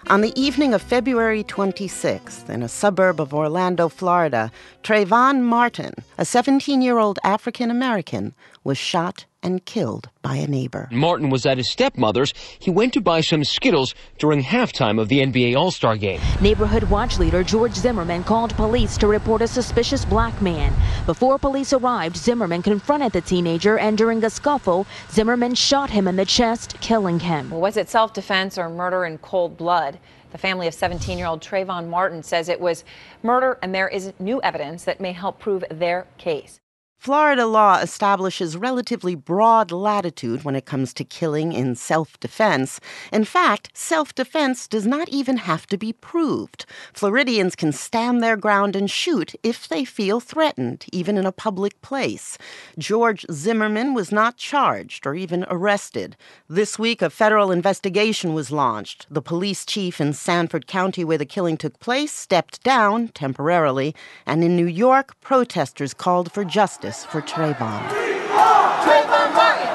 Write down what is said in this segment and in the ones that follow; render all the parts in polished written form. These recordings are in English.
On the evening of February 26th, in a suburb of Orlando, Florida, Trayvon Martin, a 17-year-old African-American, was shot and killed by a neighbor. Martin was at his stepmother's. He went to buy some Skittles during halftime of the NBA All-Star game. Neighborhood watch leader George Zimmerman called police to report a suspicious black man. Before police arrived, Zimmerman confronted the teenager, and during a scuffle, Zimmerman shot him in the chest, killing him. Was it self-defense or murder in cold blood? The family of 17-year-old Trayvon Martin says it was murder, and there is new evidence that may help prove their case. Florida law establishes relatively broad latitude when it comes to killing in self-defense. In fact, self-defense does not even have to be proved. Floridians can stand their ground and shoot if they feel threatened, even in a public place. George Zimmerman was not charged or even arrested. This week, a federal investigation was launched. The police chief in Sanford County, where the killing took place, stepped down temporarily. And in New York, protesters called for justice for Trayvon. Trayvon Martin!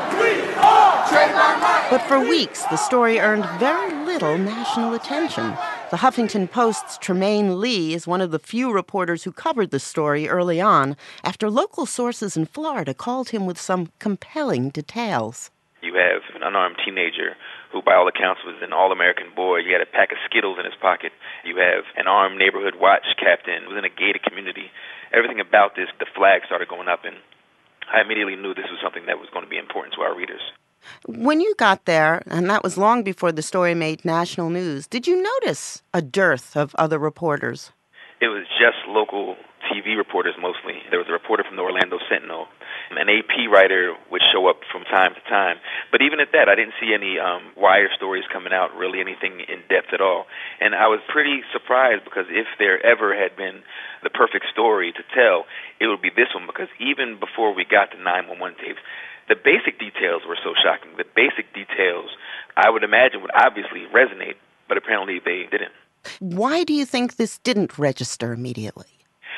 Trayvon Martin! But for weeks, the story earned very little national attention. The Huffington Post's Tremaine Lee is one of the few reporters who covered the story early on, after local sources in Florida called him with some compelling details. You have an unarmed teenager who, by all accounts, was an all-American boy. He had a pack of Skittles in his pocket. You have an armed neighborhood watch captain who was in a gated community. Everything about this, the flag started going up, and I immediately knew this was something that was going to be important to our readers. When you got there, and that was long before the story made national news, did you notice a dearth of other reporters? It was just local TV reporters mostly. There was a reporter from the Orlando Sentinel. An AP writer would show up from time to time. But even at that, I didn't see any wire stories coming out, really anything in depth at all. And I was pretty surprised, because if there ever had been the perfect story to tell, it would be this one, because even before we got to 911 tapes, the basic details were so shocking. The basic details, I would imagine, would obviously resonate, but apparently they didn't. Why do you think this didn't register immediately?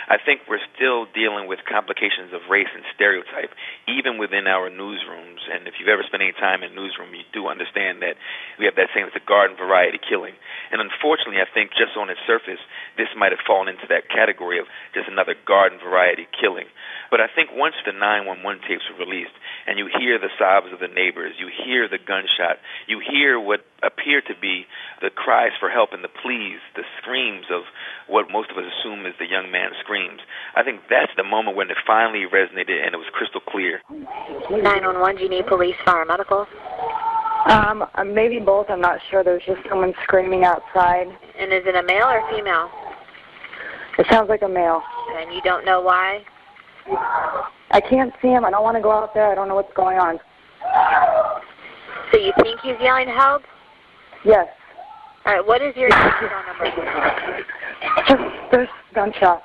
I think we're still dealing with complications of race and stereotype, even within our newsrooms. And if you've ever spent any time in a newsroom, you do understand that we have that saying, it's a garden variety killing. And unfortunately, I think just on its surface, this might have fallen into that category of just another garden variety killing. But I think once the 911 tapes were released, and you hear the sobs of the neighbors, you hear the gunshot, you hear what appear to be the cries for help and the pleas, the screams of what most of us assume is the young man's screams. I think that's the moment when it finally resonated and it was crystal clear. 911, do you need police, fire, medical? Maybe both. I'm not sure. There's just someone screaming outside. And is it a male or female? It sounds like a male. And you don't know why? I can't see him. I don't want to go out there. I don't know what's going on. So you think he's yelling help? Yes. All right, what is your phone number? There's gunshots.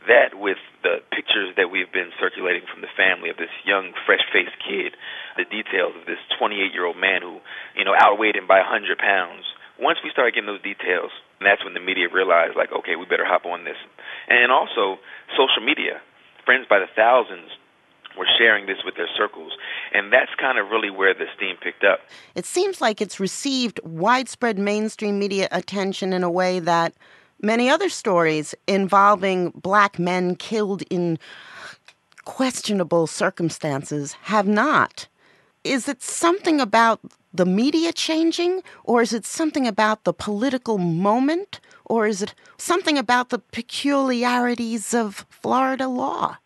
That, with the pictures that we've been circulating from the family of this young, fresh-faced kid, the details of this 28-year-old man who, outweighed him by 100 pounds. Once we started getting those details, that's when the media realized, okay, we better hop on this. And also, social media. Friends by the thousands were sharing this with their circles, and that's kind of really where the steam picked up. It seems like it's received widespread mainstream media attention in a way that many other stories involving black men killed in questionable circumstances have not. Is it something about the media changing, or is it something about the political moment, or is it something about the peculiarities of Florida law?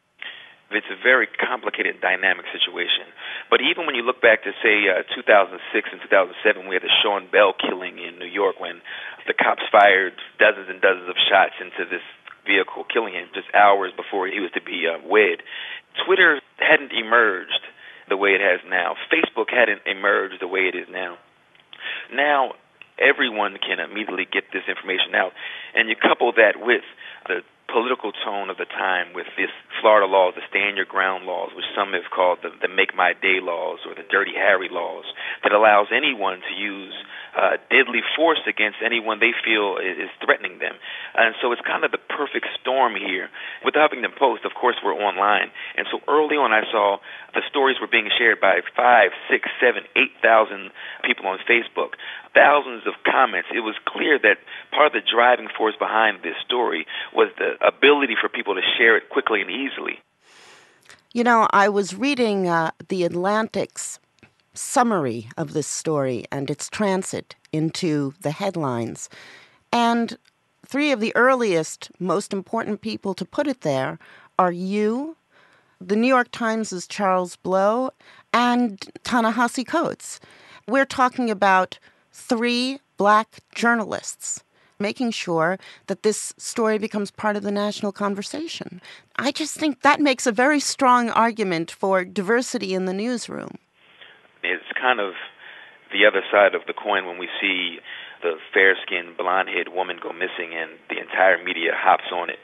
It's a very complicated, dynamic situation. But even when you look back to, say, 2006 and 2007, we had the Sean Bell killing in New York when the cops fired dozens and dozens of shots into this vehicle, killing him just hours before he was to be wed. Twitter hadn't emerged the way it has now. Facebook hadn't emerged the way it is now. Now, everyone can immediately get this information out, and you couple that with the political tone of the time with this Florida laws, the stand your ground laws, which some have called the make my day laws or the dirty Harry laws, that allows anyone to use deadly force against anyone they feel is threatening them. And so it's kind of the perfect storm here. With the Huffington Post, of course, we're online. And so early on I saw the stories were being shared by 5, 6, 7, 8,000 people on Facebook, thousands of comments. It was clear that part of the driving force behind this story was the ability for people to share it quickly and easily. You know, I was reading The Atlantic's summary of this story and its transit into the headlines. And three of the earliest, most important people to put it there are you, the New York Times' Charles Blow, and Ta-Nehisi Coates. We're talking about three black journalists making sure that this story becomes part of the national conversation. I just think that makes a very strong argument for diversity in the newsroom. It's kind of the other side of the coin when we see the fair-skinned, blonde-haired woman go missing and the entire media hops on it.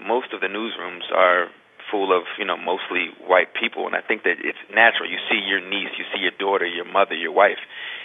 Most of the newsrooms are full of, mostly white people, and I think that it's natural. You see your niece, you see your daughter, your mother, your wife.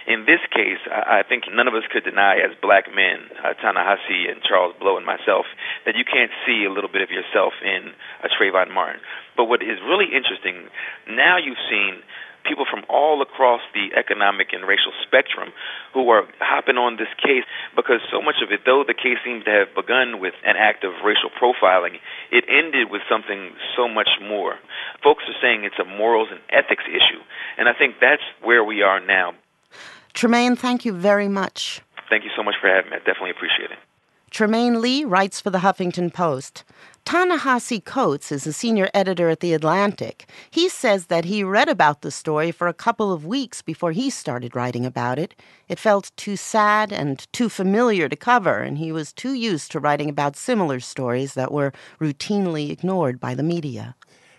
In this case, I think none of us could deny as black men, Ta-Nehisi and Charles Blow and myself, that you can't see a little bit of yourself in Trayvon Martin. But what is really interesting, now you've seen people from all across the economic and racial spectrum who are hopping on this case, because so much of it, though the case seems to have begun with an act of racial profiling, it ended with something so much more. Folks are saying it's a morals and ethics issue, and I think that's where we are now. Tremaine, thank you very much. Thank you so much for having me. I definitely appreciate it. Tremaine Lee writes for the Huffington Post. Ta-Nehisi Coates is a senior editor at The Atlantic. He says that he read about the story for a couple of weeks before he started writing about it. It felt too sad and too familiar to cover, and he was too used to writing about similar stories that were routinely ignored by the media.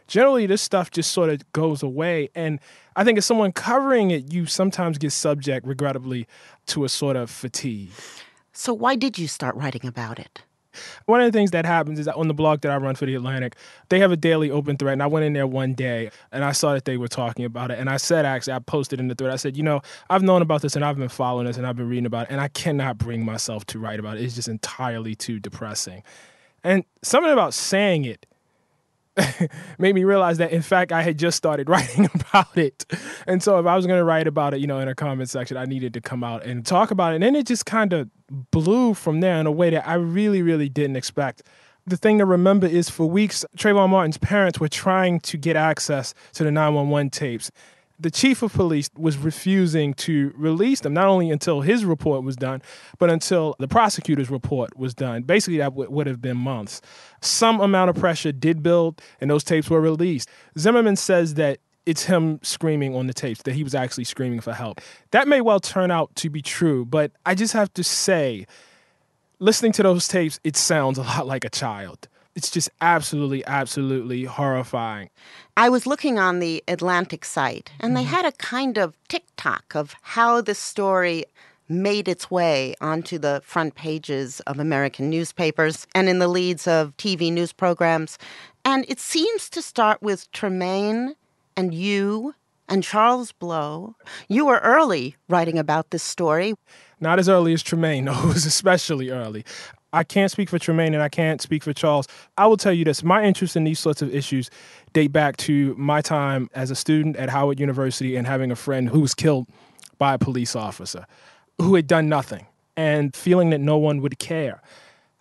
Generally, this stuff just sort of goes away, and I think as someone covering it, you sometimes get subject, regrettably, to a sort of fatigue. So why did you start writing about it? One of the things that happens is that on the blog that I run for The Atlantic, they have a daily open thread, and I went in there one day, and I saw that they were talking about it, and I said, actually, I posted in the thread, I said, I've known about this, and I've been following this, and I've been reading about it, and I cannot bring myself to write about it. It's just entirely too depressing. And something about saying it made me realize that, in fact, I had just started writing about it. And so if I was going to write about it, in a comment section, I needed to come out and talk about it. And then it just kind of blew from there in a way that I really, really didn't expect. The thing to remember is for weeks, Trayvon Martin's parents were trying to get access to the 911 tapes. The chief of police was refusing to release them, not only until his report was done, but until the prosecutor's report was done. Basically, that would have been months. Some amount of pressure did build, and those tapes were released. Zimmerman says that it's him screaming on the tapes, that he was actually screaming for help. That may well turn out to be true, but I just have to say, listening to those tapes, it sounds a lot like a child. It's just absolutely, absolutely horrifying. I was looking on the Atlantic site, and they had a kind of tick-tock of how the story made its way onto the front pages of American newspapers and in the leads of TV news programs. And it seems to start with Tremaine and you and Charles Blow. You were early writing about this story. Not as early as Tremaine, no, it was especially early. I can't speak for Tremaine and I can't speak for Charles. I will tell you this, my interest in these sorts of issues date back to my time as a student at Howard University and having a friend who was killed by a police officer who had done nothing and feeling that no one would care.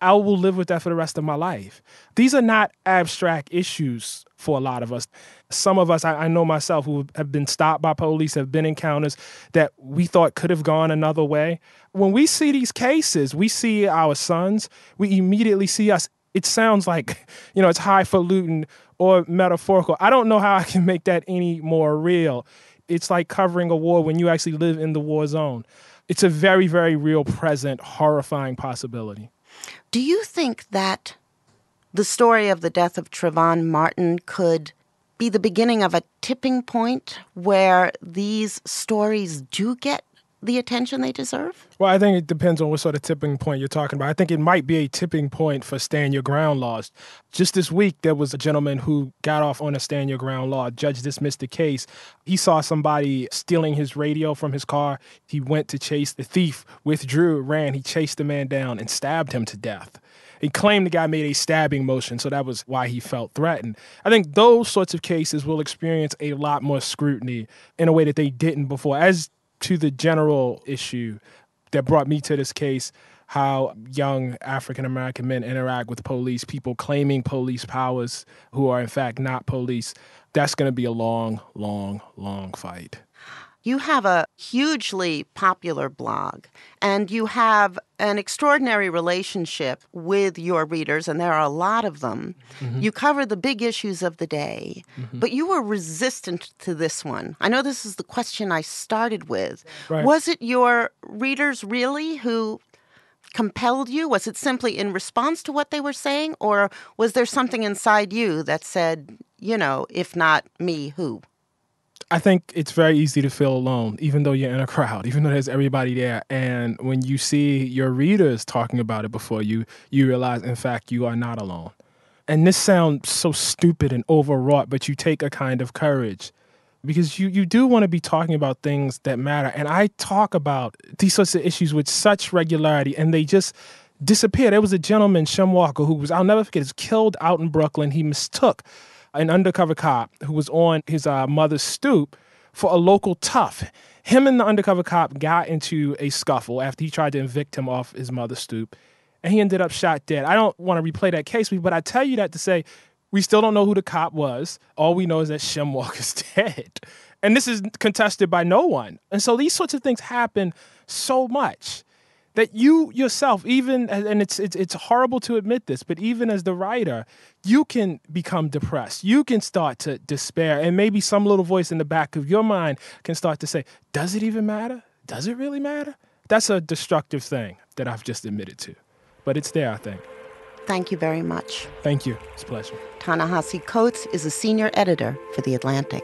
I will live with that for the rest of my life. These are not abstract issues for a lot of us. Some of us, I know myself, who have been stopped by police, have been encounters that we thought could have gone another way. When we see these cases, we see our sons, we immediately see us. It sounds like, it's highfalutin or metaphorical. I don't know how I can make that any more real. It's like covering a war when you actually live in the war zone. It's a very, very real, present, horrifying possibility. Do you think that the story of the death of Trayvon Martin could be the beginning of a tipping point where these stories do get the attention they deserve? Well, I think it depends on what sort of tipping point you're talking about. I think it might be a tipping point for stand your ground laws. Just this week, there was a gentleman who got off on a stand your ground law. Judge dismissed the case. He saw somebody stealing his radio from his car. He went to chase the thief, withdrew, ran. He chased the man down and stabbed him to death. He claimed the guy made a stabbing motion, so that was why he felt threatened. I think those sorts of cases will experience a lot more scrutiny in a way that they didn't before. As to the general issue that brought me to this case, how young African-American men interact with police, people claiming police powers who are in fact not police, that's going to be a long, long, long fight. You have a hugely popular blog, and you have an extraordinary relationship with your readers, and there are a lot of them. Mm-hmm. You cover the big issues of the day, but you were resistant to this one. I know this is the question I started with. Right. Was it your readers really who compelled you? Was it simply in response to what they were saying, or was there something inside you that said, if not me, who? I think it's very easy to feel alone, even though you're in a crowd, even though there's everybody there. And when you see your readers talking about it before you realize, in fact, you are not alone. And this sounds so stupid and overwrought, but you take a kind of courage because you do want to be talking about things that matter. And I talk about these sorts of issues with such regularity, and they just disappear. There was a gentleman, Shem Walker, who was, I'll never forget, was killed out in Brooklyn. He mistook an undercover cop who was on his mother's stoop for a local tough. Him and the undercover cop got into a scuffle after he tried to evict him off his mother's stoop, and he ended up shot dead. I don't want to replay that case, but I tell you that to say we still don't know who the cop was. All we know is that Shem Walker's dead. And this is contested by no one. And so these sorts of things happen so much that you yourself, even, and it's horrible to admit this, but even as the writer, you can become depressed. You can start to despair, and maybe some little voice in the back of your mind can start to say, does it even matter? Does it really matter? That's a destructive thing that I've just admitted to. But it's there, I think. Thank you very much. Thank you. It's a pleasure. Ta-Nehisi Coates is a senior editor for The Atlantic.